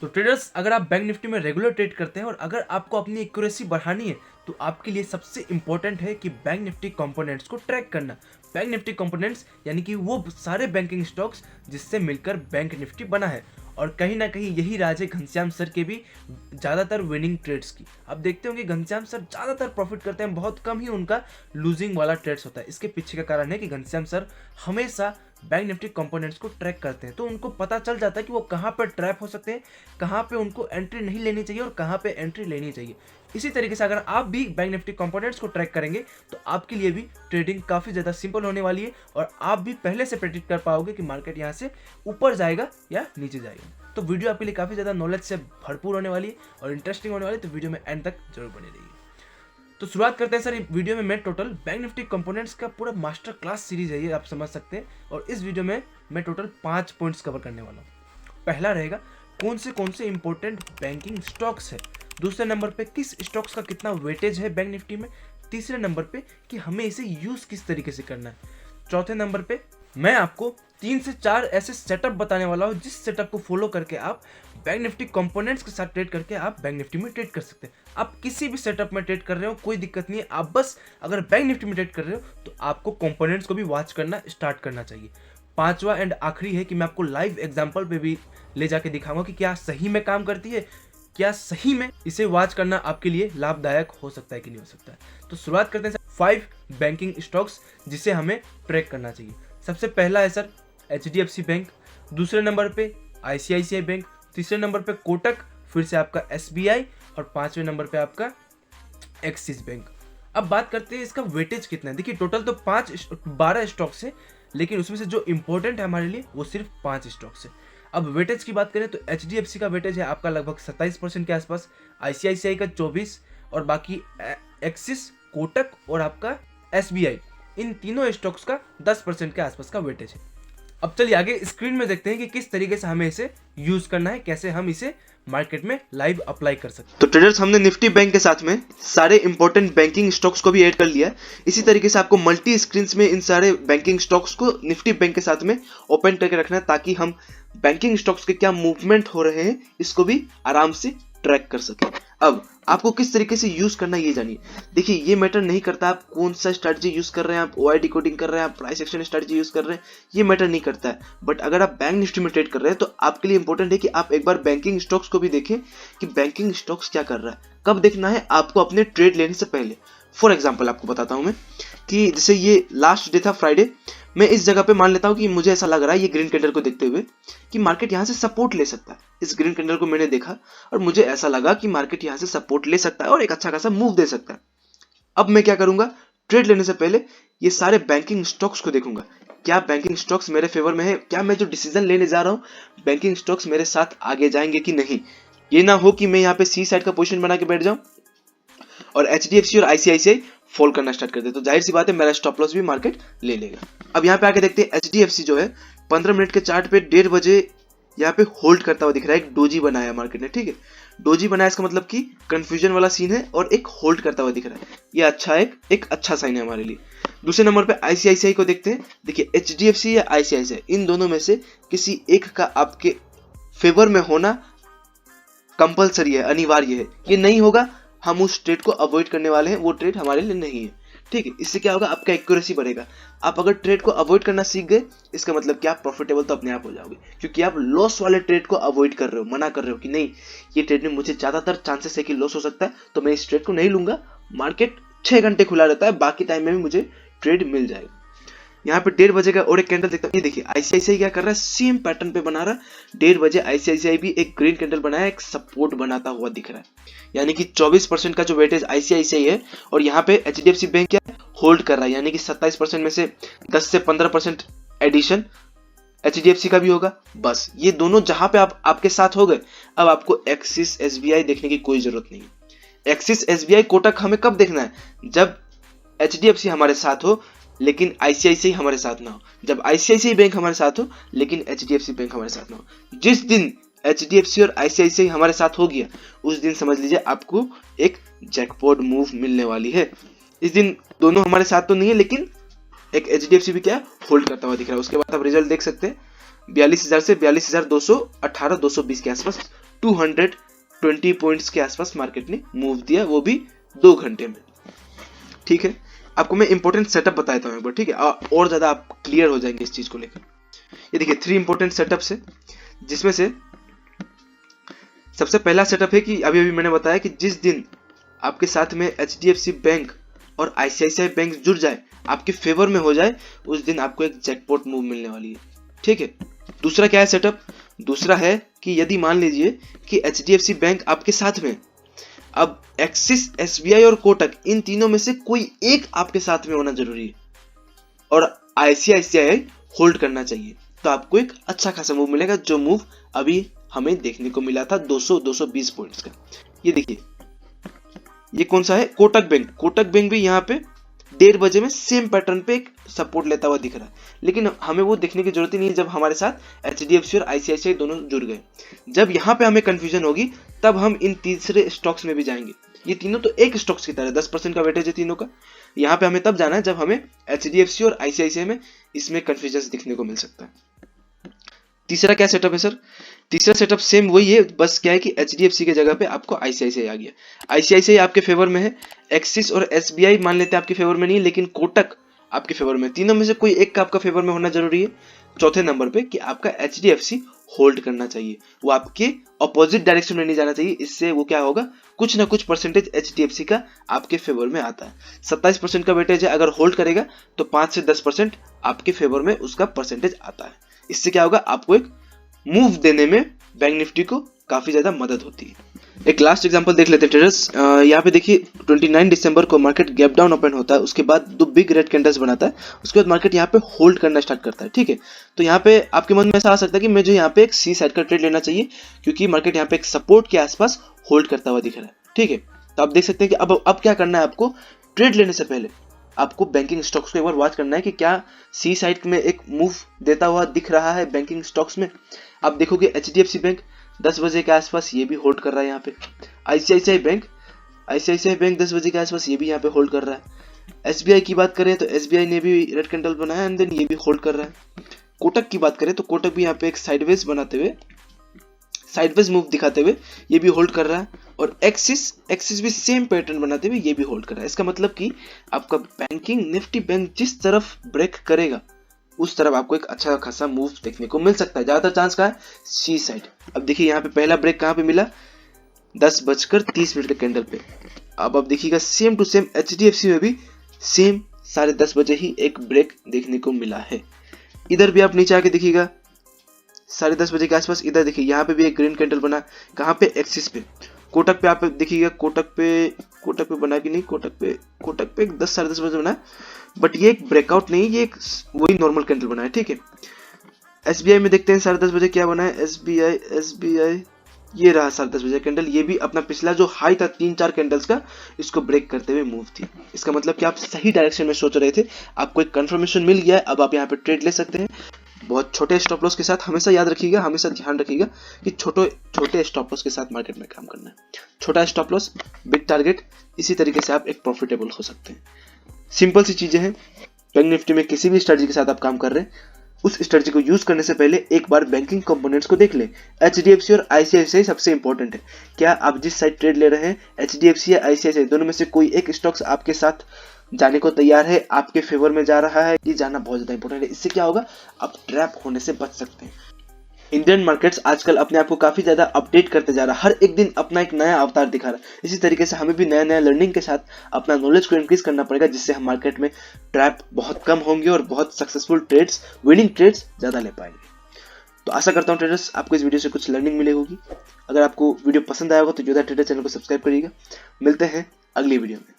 तो ट्रेडर्स, अगर आप बैंक निफ्टी में रेगुलर ट्रेड करते हैं और अगर आपको अपनी एक्यूरेसी बढ़ानी है तो आपके लिए सबसे इंपॉर्टेंट है कि बैंक निफ्टी कंपोनेंट्स को ट्रैक करना। बैंक निफ्टी कंपोनेंट्स यानी कि वो सारे बैंकिंग स्टॉक्स जिससे मिलकर बैंक निफ्टी बना है। और कहीं ना कहीं यही राज है घनश्याम सर के भी ज़्यादातर विनिंग ट्रेड्स की। आप देखते होंगे घनश्याम सर ज़्यादातर प्रॉफिट करते हैं, बहुत कम ही उनका लूजिंग वाला ट्रेड्स होता है। इसके पीछे का कारण है कि घनश्याम सर हमेशा बैंक निफ्टी कंपोनेंट्स को ट्रैक करते हैं, तो उनको पता चल जाता है कि वो कहाँ पर ट्रैप हो सकते हैं, कहाँ पे उनको एंट्री नहीं लेनी चाहिए और कहाँ पे एंट्री लेनी चाहिए। इसी तरीके से अगर आप भी बैंक निफ्टी कंपोनेंट्स को ट्रैक करेंगे तो आपके लिए भी ट्रेडिंग काफ़ी ज़्यादा सिंपल होने वाली है और आप भी पहले से प्रेडिक्ट कर पाओगे कि मार्केट यहाँ से ऊपर जाएगा या नीचे जाएगा। तो वीडियो आपके लिए काफ़ी ज़्यादा नॉलेज से भरपूर होने वाली है और इंटरेस्टिंग होने वाली है, तो वीडियो में एंड तक जरूर बने रहिए। तो शुरुआत करते हैं सर। वीडियो में मैं टोटल बैंक निफ्टी कंपोनेंट्स का पूरा मास्टर क्लास सीरीज है ये, आप समझ सकते हैं। और इस वीडियो में मैं टोटल 5 पॉइंट्स कवर करने वाला हूँ। पहला रहेगा कौन से इंपॉर्टेंट बैंकिंग स्टॉक्स है। दूसरे नंबर पे किस स्टॉक्स का कितना वेटेज है बैंक निफ्टी में। तीसरे नंबर पे कि हमें इसे यूज किस तरीके से करना है। चौथे नंबर पे मैं आपको 3 से 4 ऐसे सेटअप बताने वाला हूँ जिस सेटअप को फॉलो करके आप बैंक निफ्टी कंपोनेंट्स के साथ ट्रेड करके आप बैंक निफ्टी में ट्रेड कर सकते हैं। आप किसी भी सेटअप में ट्रेड कर रहे हो कोई दिक्कत नहीं है, आप बस अगर बैंक निफ्टी में ट्रेड कर रहे हो तो आपको कंपोनेंट्स को भी वॉच करना स्टार्ट करना चाहिए। पांचवा एंड आखिरी है कि मैं आपको लाइव एग्जांपल पे भी ले जाके दिखाऊंगा कि क्या सही में काम करती है, क्या सही में इसे वॉच करना आपके लिए लाभदायक हो सकता है कि नहीं हो सकता है। तो शुरुआत करते हैं 5 बैंकिंग स्टॉक्स जिसे हमें ट्रैक करना चाहिए। सबसे पहला है सर HDFC बैंक, दूसरे नंबर पे ICICI बैंक, तीसरे नंबर पे कोटक, फिर से आपका SBI और पांचवें नंबर पे आपका एक्सिस बैंक। अब बात करते हैं इसका वेटेज कितना है। देखिए टोटल तो 12 स्टॉक्स है, लेकिन उसमें से जो इंपॉर्टेंट है हमारे लिए वो सिर्फ 5 स्टॉक्स है। अब वेटेज की बात करें तो HDFC का वेटेज है आपका लगभग 27% के आसपास, ICICI का 24 और बाकी एक्सिस, कोटक और आपका SBI, इन तीनों स्टॉक्स का 10% के आसपास का वेटेज है। अब चलिए आगे स्क्रीन में देखते हैं कि किस तरीके से हमें इसे यूज करना है, कैसे हम इसे मार्केट में लाइव अप्लाई कर सकते हैं। तो ट्रेडर्स, हमने निफ्टी बैंक के साथ में सारे इंपॉर्टेंट बैंकिंग स्टॉक्स को भी ऐड कर लिया है। इसी तरीके से आपको मल्टी स्क्रीन में इन सारे बैंकिंग स्टॉक्स को निफ्टी बैंक के साथ में ओपन करके रखना है ताकि हम बैंकिंग स्टॉक्स के क्या मूवमेंट हो रहे हैं इसको भी आराम से ट्रैक कर सके। अब आपको किस तरीके से यूज करना है ये जानिए। देखिए ये मैटर नहीं करता आप कौन सा स्ट्रेटजी यूज कर रहे हैं, आप OI डिकोडिंग कर रहे हैं, आप प्राइस एक्शन स्ट्रेटजी यूज कर रहे हैं, ये मैटर नहीं करता है। बट अगर आप बैंक निफ्टी में ट्रेड कर रहे हैं तो आपके लिए इंपॉर्टेंट है कि आप एक बार बैंकिंग स्टॉक्स को भी देखें कि बैंकिंग स्टॉक्स क्या कर रहा है। कब देखना है आपको? अपने ट्रेड लेने से पहले। फॉर एग्जाम्पल आपको बताता हूं मैं कि जैसे ये लास्ट डे था फ्राइडे, मैं इस जगह पे मान लेता हूं कि मुझे ऐसा लग रहा है ये ग्रीन कैंडल को देखते हुए कि मार्केट यहां से सपोर्ट ले सकता है। इस ग्रीन कैंडल को मैंने देखा और मुझे ऐसा लगा कि मार्केट यहां से सपोर्ट ले सकता है और एक अच्छा खासा मूव दे सकता है। अब मैं क्या करूंगा? ट्रेड लेने से पहले ये सारे बैंकिंग स्टॉक्स को देखूंगा, क्या बैंकिंग स्टॉक्स मेरे फेवर में है, क्या मैं जो डिसीजन लेने जा रहा हूं बैंकिंग स्टॉक्स मेरे साथ आगे जाएंगे कि नहीं। ये ना हो कि मैं यहाँ पे सी साइड का पोजीशन बना के बैठ जाऊं और HDFC और ICICI फॉल करना स्टार्ट कर दे, तो जाहिर सी बात है मेरा स्टॉप लॉस भी मार्केट ले लेगा। अब यहाँ पे आके देखते हैं HDFC जो है 15 मिनट के चार्ट पे 1:30 बजे यहाँ पे होल्ड करता हुआ दिख रहा है। एक डोजी बनाया मार्केट ने, ठीक है, डोजी बनाया इसका मतलब कि कंफ्यूजन वाला सीन है और एक होल्ड करता हुआ दिख रहा है। ये अच्छा एक अच्छा साइन है हमारे लिए। दूसरे नंबर पे ICICI को देखते हैं। देखिए HDFC या ICICI इन दोनों में से किसी एक का आपके फेवर में होना कंपलसरी है, अनिवार्य है। ये नहीं होगा हम उस ट्रेड को अवॉइड करने वाले हैं, वो ट्रेड हमारे लिए नहीं है, ठीक है। इससे क्या होगा? आपका एक्यूरेसी बढ़ेगा। आप अगर ट्रेड को अवॉइड करना सीख गए इसका मतलब क्या, आप प्रॉफिटेबल तो अपने आप हो जाओगे, क्योंकि आप लॉस वाले ट्रेड को अवॉइड कर रहे हो, मना कर रहे हो कि नहीं ये ट्रेड में मुझे ज्यादातर चांसेस है कि लॉस हो सकता है तो मैं इस ट्रेड को नहीं लूंगा। मार्केट 6 घंटे खुला रहता है, बाकी टाइम में भी मुझे ट्रेड मिल जाएगा। यहाँ पे 1:30 बजे का और एक कैंडल देखता हूँ। ये देखिए ICICI क्या कर रहा है, सेम पैटर्न पे बना रहा है। 1:30 बजे ICICI भी एक ग्रीन कैंडल बनाया, एक सपोर्ट बनाता हुआ दिख रहा है। यानी कि 24% का जो वेटेज ICICI है और यहाँ पे HDFC बैंक क्या होल्ड कर रहा है, यानी कि 27% में से 10 से 15% एडिशन HDFC का भी होगा। बस ये दोनों जहां पे आपके साथ हो गए, अब आपको एक्सिस SBI देखने की कोई जरूरत नहीं है। एक्सिस SBI कोटक हमें कब देखना है? जब HDFC हमारे साथ हो लेकिन ICICI हमारे साथ ना हो, जब ICICI बैंक हमारे साथ हो लेकिन HDFC बैंक हमारे साथ ना हो। जिस दिन HDFC और ICICI हमारे साथ हो गया उस दिन समझ लीजिए आपको एक जैकपॉट मूव मिलने वाली है। इस दिन दोनों हमारे साथ तो नहीं है लेकिन एक HDFC भी क्या होल्ड करता हुआ दिख रहा है। उसके बाद आप रिजल्ट देख सकते हैं 42,000 से 42,218 220 के आसपास 220 पॉइंट्स के आसपास मार्केट ने मूव दिया, वो भी 2 घंटे में। ठीक है, आपको मैं इंपॉर्टेंट सेटअप बताता हूँ एक बार, ठीक है, और ज्यादा आप क्लियर हो जाएंगे इस चीज को लेकर। ये देखिए 3 इंपॉर्टेंट सेटअप्स है, जिसमें से सबसे पहला सेटअप है कि अभी मैंने बताया कि जिस दिन आपके साथ में HDFC बैंक और ICICI बैंक जुड़ जाए, आपके फेवर में हो जाए, उस दिन आपको एक जैकपॉट मूव मिलने वाली है। ठीक है, दूसरा क्या है सेटअप? दूसरा है कि यदि मान लीजिए कि HDFC बैंक आपके साथ में, अब एक्सिस, SBI और कोटक, इन तीनों में से कोई एक आपके साथ में होना जरूरी है और ICICI होल्ड करना चाहिए, तो आपको एक अच्छा खासा मूव मिलेगा, जो मूव अभी हमें देखने को मिला था 200-220 पॉइंट्स का। ये देखिए, ये कौन सा है? कोटक बैंक। कोटक बैंक भी यहाँ पे 1:30 बजे में सेम पैटर्न पे एक सपोर्ट लेता हुआ दिख रहा है, लेकिन हमें वो देखने की जरूरत ही नहीं है जब हमारे साथ HDFC और ICICI दोनों जुड़ गए। जब यहाँ पे हमें कंफ्यूजन होगी, तब हम इन तीसरे स्टॉक्स में भी जाएंगे। ये तीनों तो एक स्टॉक्स की तरह 10% का वेटेज है तीनों का। यहाँ पे हमें तब जाना है जब हमें HDFC और ICICI में इसमें कंफ्यूजन दिखने को मिल सकता है। तीसरा क्या सेटअप है सर? तीसरा सेटअप सेम वही है, बस क्या है कि HDFC के जगह पे आपको ICICI आ गया। ICICI आपके फेवर में है, एक्सिस और SBI मान लेते हैं आपके फेवर में नहीं, लेकिन कोटक आपके फेवर में। तीनों में से कोई एक का आपका फेवर में होना जरूरी है। चौथे नंबर पे कि आपका HDFC होल्ड करना चाहिए, वो आपके ऑपोजिट डायरेक्शन में नहीं जाना चाहिए। इससे वो क्या होगा, कुछ ना कुछ परसेंटेज HDFC का आपके फेवर में आता है। 27% का वेटेज है, अगर होल्ड करेगा तो 5 से 10% आपके फेवर में उसका परसेंटेज आता है। इससे क्या होगा, आपको एक मूव देने में बैंक निफ्टी को काफी ज्यादा मदद होती है। एक लास्ट एग्जांपल देख लेते हैं ट्रेडर्स। यहाँ पे देखिए 29 दिसंबर को मार्केट गैप डाउन ओपन होता है, उसके बाद 2 बिग रेड कैंडल्स बनाता है, उसके बाद मार्केट यहाँ पे होल्ड करना स्टार्ट करता है। ठीक है, तो यहाँ पे आपके मन में ऐसा आ सकता है कि मुझे यहाँ पे एक सी साइड का ट्रेड लेना चाहिए, क्योंकि मार्केट यहाँ पे एक सपोर्ट के आसपास होल्ड करता हुआ दिख रहा है। ठीक है, तो आप देख सकते हैं कि अब क्या करना है आपको, ट्रेड लेने से पहले आपको बैंकिंग स्टॉक्स को एक बार वॉच करना है कि क्या सी साइड में एक मूव देता हुआ दिख रहा है बैंकिंग स्टॉक्स में। आप देखोगे HDFC बैंक 10 बजे के आसपास ये भी होल्ड कर रहा है यहाँ पे। ICICI बैंक 10 बजे के आसपास ये भी यहाँ पे होल्ड कर रहा है। SBI की बात करें तो SBI ने भी रेड कैंडल बनाया एंड देन ये भी होल्ड कर रहा है। कोटक की बात करें तो कोटक भी यहाँ पे एक साइडवेज बनाते हुए, साइडवेज मूव दिखाते हुए ये भी होल्ड कर रहा है, और एक्सिस भी सेम पैटर्न बनाते हुए ये भी होल्ड कर रहा है। इसका मतलब कि आपका बैंकिंग निफ्टी बैंक जिस तरफ ब्रेक करेगा, उस तरफ आपको एक अच्छा खासा मूव देखने को मिल सकता है। ज्यादातर चांस का है सी साइड। अब देखिए यहाँ पे पहला ब्रेक कहाँ पे मिला, 10:30 के कैंडल पे। अब देखिएगा सेम टू सेम HDFC में भी सेम 10:30 बजे ही एक ब्रेक देखने को मिला है। इधर भी आप नीचे आके देखिएगा 10:30 बजे के आसपास, इधर देखिए यहाँ पे भी एक ग्रीन कैंडल बना, कहाँ पे, एक्सिस पे। कोटक पे आप देखिएगा, कोटक पे बना कि नहीं, कोटक पे 10-10:30 बजे बना, बट ये एक ब्रेकआउट नहीं, ये एक वही नॉर्मल कैंडल बना है। ठीक है, SBI में देखते हैं 10:30 बजे क्या बना है। SBI ये रहा 10:30 बजे कैंडल, ये भी अपना पिछला जो हाई था 3-4 कैंडल्स का, इसको ब्रेक करते हुए मूव थी। इसका मतलब कि आप सही डायरेक्शन में सोच रहे थे, आपको एक कंफर्मेशन मिल गया है, अब आप यहाँ पे ट्रेड ले सकते हैं। बहुत छोटे स्टॉप लॉस के साथ। हमेशा याद रखिएगा, हमेशा ध्यान रखिएगा कि छोटे स्टॉप लॉस के साथ मार्केट में काम करना है। छोटा स्टॉप लॉस, बिग टारगेट, इसी तरीके से आप एक प्रॉफिटेबल हो सकते हैं। सिंपल सी चीजें हैं। बैंक निफ्टी में किसी भी स्ट्रेटजी के साथ आप काम कर रहे हैं, उस स्ट्रेटजी को यूज करने से पहले एक बार बैंकिंग कंपोनेंट्स को देख लें। HDFC और ICICI सबसे इंपॉर्टेंट है। क्या आप जिस साइड ट्रेड ले रहे हैं, HDFC या ICICI, दोनों में से कोई एक स्टॉक्स आपके साथ जाने को तैयार है, आपके फेवर में जा रहा है, ये जाना बहुत ज्यादा इंपॉर्टेंट है। इससे क्या होगा, आप ट्रैप होने से बच सकते हैं। इंडियन मार्केट्स आजकल अपने आप को काफी ज्यादा अपडेट करते जा रहा है, हर एक दिन अपना एक नया अवतार दिखा रहा है। इसी तरीके से हमें भी नया नया लर्निंग के साथ अपना नॉलेज को इंक्रीज करना पड़ेगा, जिससे हम मार्केट में ट्रैप बहुत कम होंगे और बहुत सक्सेसफुल ट्रेड्स, विनिंग ट्रेड्स ज्यादा ले पाएंगे। तो आशा करता हूँ ट्रेडर्स आपको इस वीडियो से कुछ लर्निंग मिली होगी। अगर आपको वीडियो पसंद आया होगा तो योद्धा ट्रेडर चैनल को सब्सक्राइब करिएगा। मिलते हैं अगली वीडियो में।